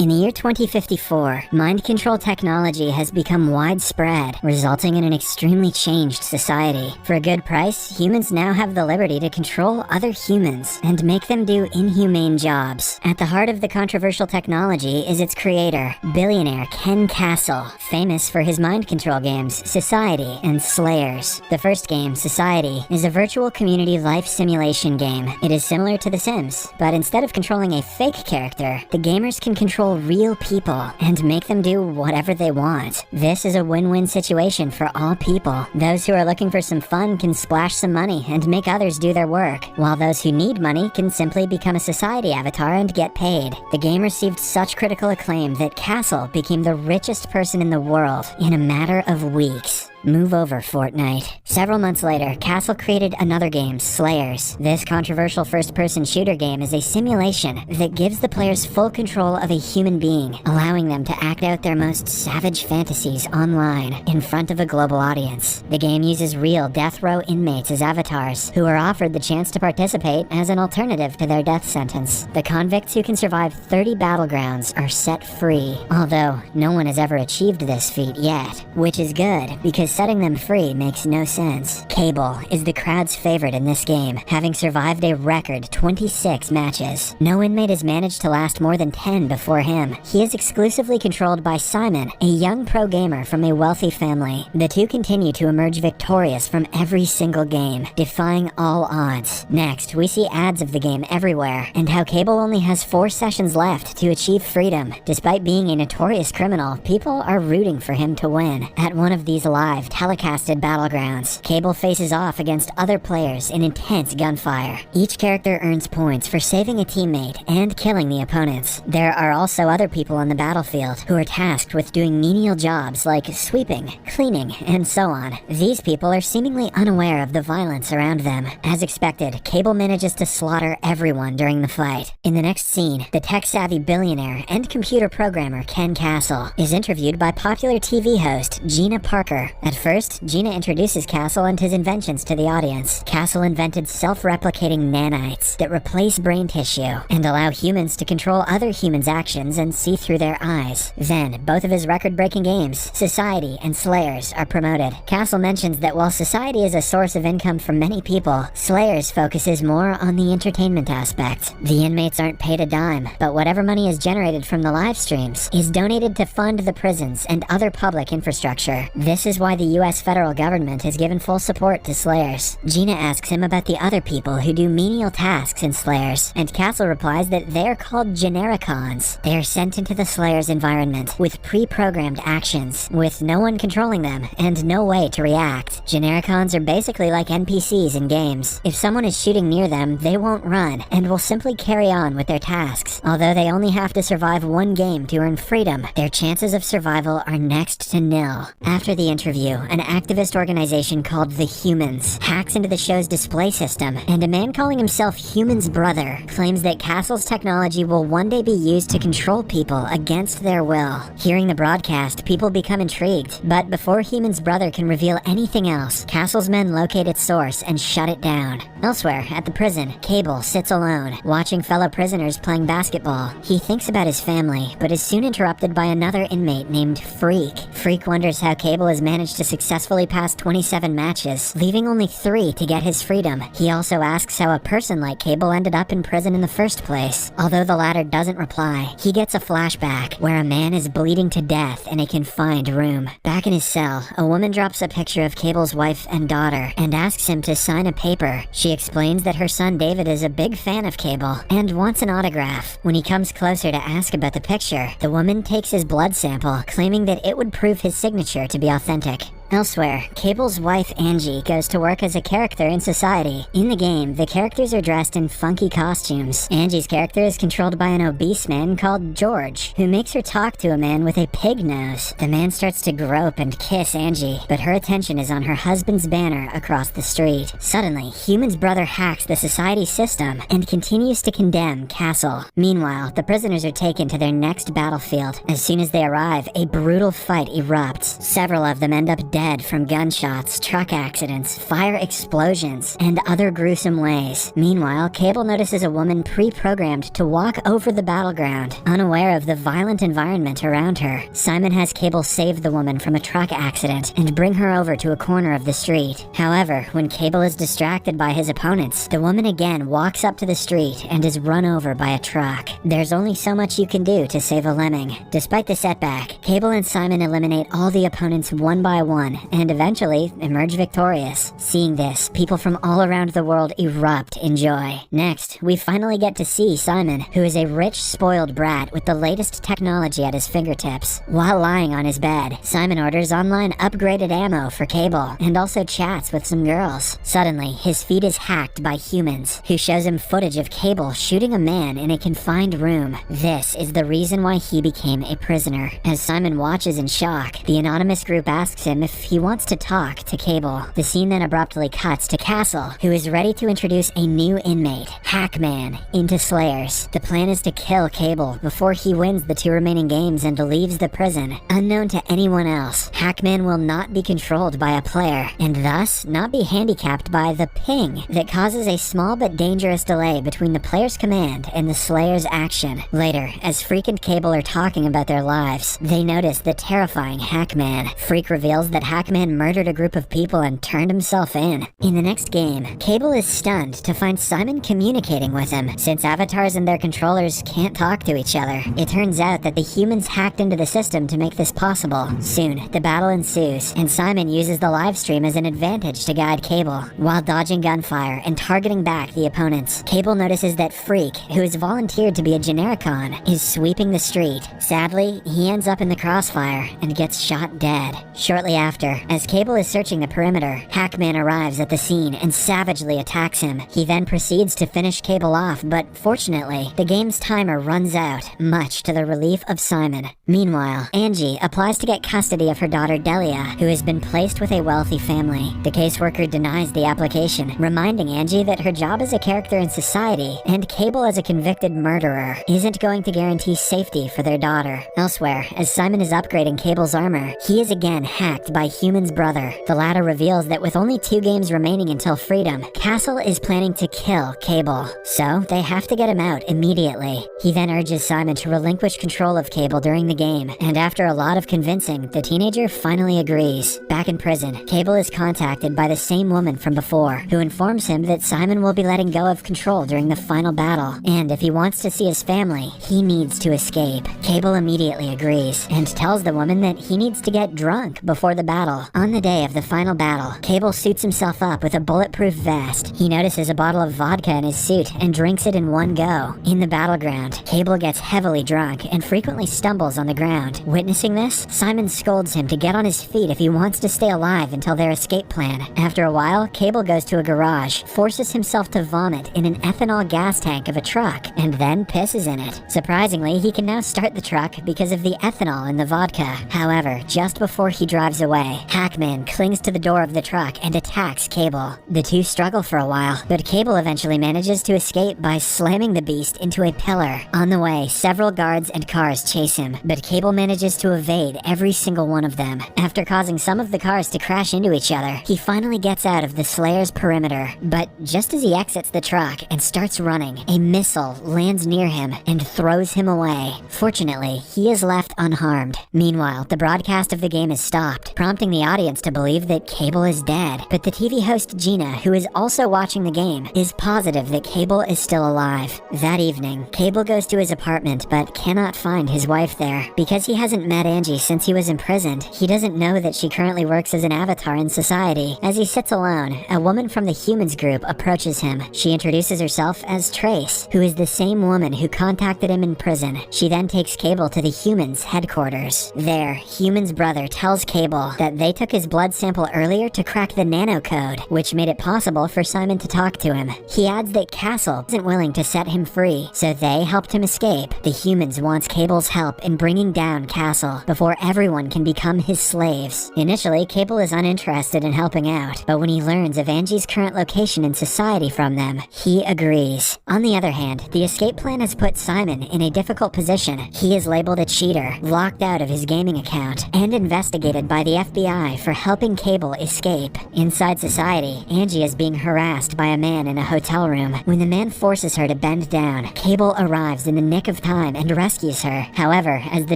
In the year 2054, mind control technology has become widespread, resulting in an extremely changed society. For a good price, humans now have the liberty to control other humans and make them do inhumane jobs. At the heart of the controversial technology is its creator, billionaire Ken Castle, famous for his mind control games Society and Slayers. The first game, Society, is a virtual community life simulation game. It is similar to The Sims, but instead of controlling a fake character, the gamers can control real people and make them do whatever they want. This is a win-win situation for all people. Those who are looking for some fun can splash some money and make others do their work, while those who need money can simply become a Society avatar and get paid. The game received such critical acclaim that Castle became the richest person in the world in a matter of weeks. Move over, Fortnite. Several months later, Castle created another game, Slayers. This controversial first-person shooter game is a simulation that gives the players full control of a human being, allowing them to act out their most savage fantasies online in front of a global audience. The game uses real death row inmates as avatars, who are offered the chance to participate as an alternative to their death sentence. The convicts who can survive 30 battlegrounds are set free, although no one has ever achieved this feat yet, which is good because setting them free makes no sense. Cable is the crowd's favorite in this game, having survived a record 26 matches. No inmate has managed to last more than 10 before him. He is exclusively controlled by Simon, a young pro gamer from a wealthy family. The two continue to emerge victorious from every single game, defying all odds. Next, we see ads of the game everywhere, and how Cable only has 4 sessions left to achieve freedom. Despite being a notorious criminal, people are rooting for him to win. At one of these live telecasted battlegrounds, Cable faces off against other players in intense gunfire. Each character earns points for saving a teammate and killing the opponents. There are also other people on the battlefield who are tasked with doing menial jobs like sweeping, cleaning, and so on. These people are seemingly unaware of the violence around them. As expected, Cable manages to slaughter everyone during the fight. In the next scene, the tech-savvy billionaire and computer programmer Ken Castle is interviewed by popular TV host Gina Parker. At first, Gina introduces Castle and his inventions to the audience. Castle invented self-replicating nanites that replace brain tissue and allow humans to control other humans' actions and see through their eyes. Then, both of his record-breaking games, Society and Slayers, are promoted. Castle mentions that while Society is a source of income for many people, Slayers focuses more on the entertainment aspect. The inmates aren't paid a dime, but whatever money is generated from the live streams is donated to fund the prisons and other public infrastructure. This is why the US federal government has given full support to Slayers. Gina asks him about the other people who do menial tasks in Slayers, and Castle replies that they are called Genericons. They are sent into the Slayers environment with pre-programmed actions, with no one controlling them and no way to react. Genericons are basically like NPCs in games. If someone is shooting near them, they won't run and will simply carry on with their tasks. Although they only have to survive one game to earn freedom, their chances of survival are next to nil. After the interview, an activist organization called The Humans hacks into the show's display system, and a man calling himself Human's Brother claims that Castle's technology will one day be used to control people against their will. Hearing the broadcast, people become intrigued, but before Human's Brother can reveal anything else, Castle's men locate its source and shut it down. Elsewhere, at the prison, Cable sits alone, watching fellow prisoners playing basketball. He thinks about his family, but is soon interrupted by another inmate named Freak. Freak wonders how Cable has managed to successfully pass 27 matches, leaving only 3 to get his freedom. He also asks how a person like Cable ended up in prison in the first place. Although the latter doesn't reply, he gets a flashback where a man is bleeding to death in a confined room. Back in his cell, a woman drops a picture of Cable's wife and daughter and asks him to sign a paper. She explains that her son David is a big fan of Cable and wants an autograph. When he comes closer to ask about the picture, the woman takes his blood sample, claiming that it would prove his signature to be authentic. Elsewhere, Cable's wife Angie goes to work as a character in Society. In the game, the characters are dressed in funky costumes. Angie's character is controlled by an obese man called George, who makes her talk to a man with a pig nose. The man starts to grope and kiss Angie, but her attention is on her husband's banner across the street. Suddenly, Human's Brother hacks the Society system and continues to condemn Castle. Meanwhile, the prisoners are taken to their next battlefield. As soon as they arrive, a brutal fight erupts. Several of them end up dead from gunshots, truck accidents, fire explosions, and other gruesome ways. Meanwhile, Cable notices a woman pre-programmed to walk over the battleground, unaware of the violent environment around her. Simon has Cable save the woman from a truck accident and bring her over to a corner of the street. However, when Cable is distracted by his opponents, the woman again walks up to the street and is run over by a truck. There's only so much you can do to save a lemming. Despite the setback, Cable and Simon eliminate all the opponents one by one and eventually emerge victorious. Seeing this, people from all around the world erupt in joy. Next, we finally get to see Simon, who is a rich, spoiled brat with the latest technology at his fingertips. While lying on his bed, Simon orders online upgraded ammo for Cable and also chats with some girls. Suddenly, his feed is hacked by humans, who shows him footage of Cable shooting a man in a confined room. This is the reason why he became a prisoner. As Simon watches in shock, the anonymous group asks him if he wants to talk to Cable. The scene then abruptly cuts to Castle, who is ready to introduce a new inmate, Hackman, into Slayers. The plan is to kill Cable before he wins the 2 remaining games and leaves the prison. Unknown to anyone else, Hackman will not be controlled by a player, and thus not be handicapped by the ping that causes a small but dangerous delay between the player's command and the Slayer's action. Later, as Freak and Cable are talking about their lives, they notice the terrifying Hackman. Freak reveals that Hackman murdered a group of people and turned himself in. In the next game, Cable is stunned to find Simon communicating with him, since avatars and their controllers can't talk to each other. It turns out that the humans hacked into the system to make this possible. Soon, the battle ensues, and Simon uses the live stream as an advantage to guide Cable. While dodging gunfire and targeting back the opponents, Cable notices that Freak, who has volunteered to be a Genericon, is sweeping the street. Sadly, he ends up in the crossfire and gets shot dead. Shortly after, as Cable is searching the perimeter, Hackman arrives at the scene and savagely attacks him. He then proceeds to finish Cable off, but fortunately, the game's timer runs out, much to the relief of Simon. Meanwhile, Angie applies to get custody of her daughter Delia, who has been placed with a wealthy family. The caseworker denies the application, reminding Angie that her job as a character in society and Cable as a convicted murderer isn't going to guarantee safety for their daughter. Elsewhere, as Simon is upgrading Cable's armor, he is again hacked by Human's brother. The latter reveals that with only 2 games remaining until freedom, Castle is planning to kill Cable, so they have to get him out immediately. He then urges Simon to relinquish control of Cable during the game, and after a lot of convincing, the teenager finally agrees. Back in prison, Cable is contacted by the same woman from before, who informs him that Simon will be letting go of control during the final battle, and if he wants to see his family, he needs to escape. Cable immediately agrees, and tells the woman that he needs to get drunk before the battle. On the day of the final battle, Cable suits himself up with a bulletproof vest. He notices a bottle of vodka in his suit and drinks it in one go. In the battleground, Cable gets heavily drunk and frequently stumbles on the ground. Witnessing this, Simon scolds him to get on his feet if he wants to stay alive until their escape plan. After a while, Cable goes to a garage, forces himself to vomit in an ethanol gas tank of a truck, and then pisses in it. Surprisingly, he can now start the truck because of the ethanol in the vodka. However, just before he drives away, Hackman clings to the door of the truck and attacks Cable. The two struggle for a while, but Cable eventually manages to escape by slamming the beast into a pillar. On the way, several guards and cars chase him, but Cable manages to evade every single one of them. After causing some of the cars to crash into each other, he finally gets out of the Slayer's perimeter. But just as he exits the truck and starts running, a missile lands near him and throws him away. Fortunately, he is left unharmed. Meanwhile, the broadcast of the game is stopped, prompting the audience to believe that Cable is dead. But the TV host Gina, who is also watching the game, is positive that Cable is still alive. That evening, Cable goes to his apartment but cannot find his wife there. Because he hasn't met Angie since he was imprisoned, he doesn't know that she currently works as an avatar in society. As he sits alone, a woman from the Humans group approaches him. She introduces herself as Trace, who is the same woman who contacted him in prison. She then takes Cable to the Humans headquarters. There, Human's brother tells Cable that they took his blood sample earlier to crack the nano code, which made it possible for Simon to talk to him. He adds that Castle isn't willing to set him free, so they helped him escape. The Humans wants Cable's help in bringing down Castle before everyone can become his slaves. Initially, Cable is uninterested in helping out, but when he learns of Angie's current location in society from them, he agrees. On the other hand, the escape plan has put Simon in a difficult position. He is labeled a cheater, locked out of his gaming account, and investigated by the FBI for helping Cable escape. Inside society, Angie is being harassed by a man in a hotel room. When the man forces her to bend down, Cable arrives in the nick of time and rescues her. However, as the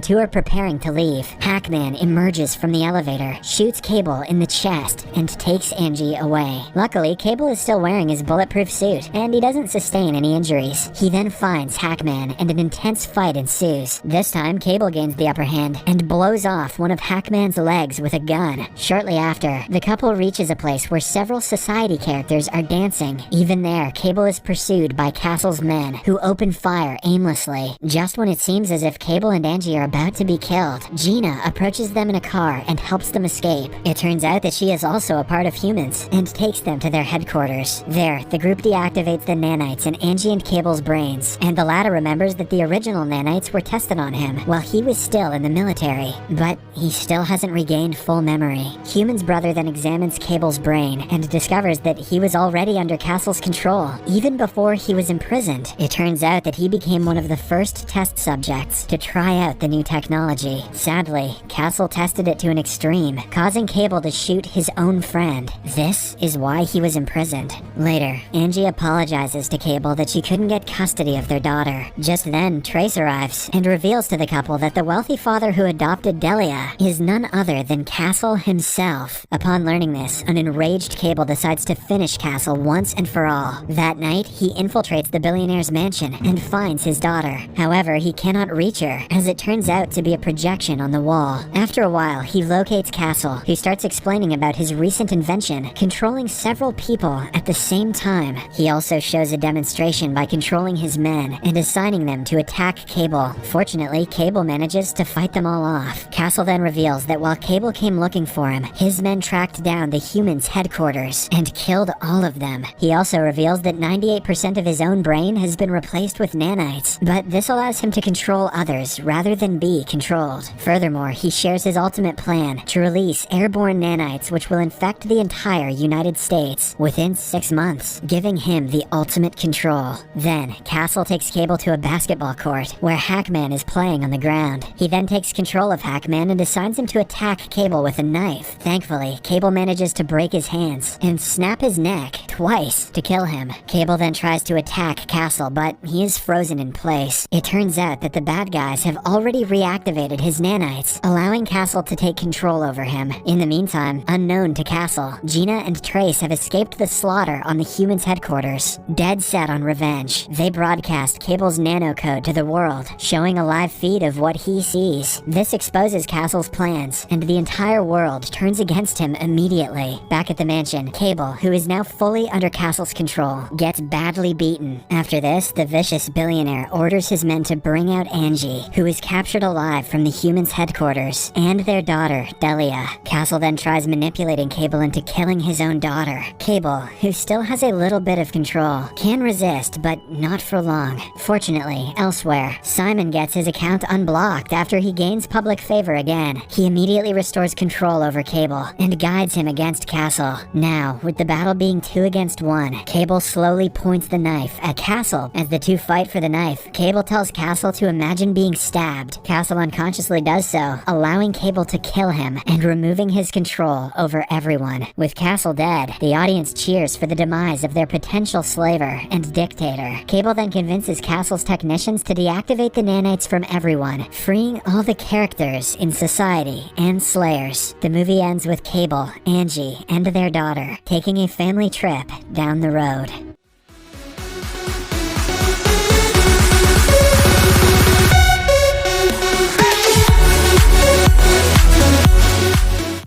two are preparing to leave, Hackman emerges from the elevator, shoots Cable in the chest, and takes Angie away. Luckily, Cable is still wearing his bulletproof suit, and he doesn't sustain any injuries. He then finds Hackman, and an intense fight ensues. This time, Cable gains the upper hand and blows off one of Hackman's legs with a gun. Shortly after, the couple reaches a place where several society characters are dancing. Even there, Cable is pursued by Castle's men, who open fire aimlessly. Just when it seems as if Cable and Angie are about to be killed, Gina approaches them in a car and helps them escape. It turns out that she is also a part of humans, and takes them to their headquarters. There, the group deactivates the nanites in Angie and Cable's brains, and the latter remembers that the original nanites were tested on him while he was still in the military. But he still hasn't regained full memory. Human's brother then examines Cable's brain and discovers that he was already under Castle's control, even before he was imprisoned. It turns out that he became one of the first test subjects to try out the new technology. Sadly, Castle tested it to an extreme, causing Cable to shoot his own friend. This is why he was imprisoned. Later, Angie apologizes to Cable that she couldn't get custody of their daughter. Just then, Trace arrives and reveals to the couple that the wealthy father who adopted Delia is none other than Castle himself. Upon learning this, an enraged Cable decides to finish Castle once and for all. That night, he infiltrates the billionaire's mansion and finds his daughter. However, he cannot reach her, as it turns out to be a projection on the wall. After a while, he locates Castle, who starts explaining about his recent invention, controlling several people at the same time. He also shows a demonstration by controlling his men and assigning them to attack Cable. Fortunately, Cable manages to fight them all off. Castle then reveals that while Cable came looking for him, his men tracked down the humans' headquarters and killed all of them. He also reveals that 98% of his own brain has been replaced with nanites, but this allows him to control others rather than be controlled. Furthermore, he shares his ultimate plan to release airborne nanites which will infect the entire United States within 6 months, giving him the ultimate control. Then, Castle takes Cable to a basketball court where Hackman is playing on the ground. He then takes control of Hackman and assigns him to attack Cable with a knife. Thankfully, Cable manages to break his hands and snap his neck twice to kill him. Cable then tries to attack Castle, but he is frozen in place. It turns out that the bad guys have already reactivated his nanites, allowing Castle to take control over him. In the meantime, unknown to Castle, Gina and Trace have escaped the slaughter on the humans' headquarters. Dead set on revenge, they broadcast Cable's nanocode to the world, showing a live feed of what he sees. This exposes Castle's plans, and the entire world turns against him immediately. Back at the mansion, Cable, who is now fully under Castle's control, gets badly beaten. After this, the vicious billionaire orders his men to bring out Angie, who is captured alive from the humans' headquarters, and their daughter, Delia. Castle then tries manipulating Cable into killing his own daughter. Cable, who still has a little bit of control, can resist, but not for long. Fortunately, elsewhere, Simon gets his account unblocked after he gains public favor again. He immediately restores control over Cable and guides him against Castle. Now, with the battle being 2 against 1, Cable slowly points the knife at Castle. As the two fight for the knife, Cable tells Castle to imagine being stabbed. Castle unconsciously does so, allowing Cable to kill him and removing his control over everyone. With Castle dead, the audience cheers for the demise of their potential slaver and dictator. Cable then convinces Castle's technicians to deactivate the nanites from everyone, freeing all the characters in society and Slayers. The movie ends with Cable, Angie, and their daughter taking a family trip down the road.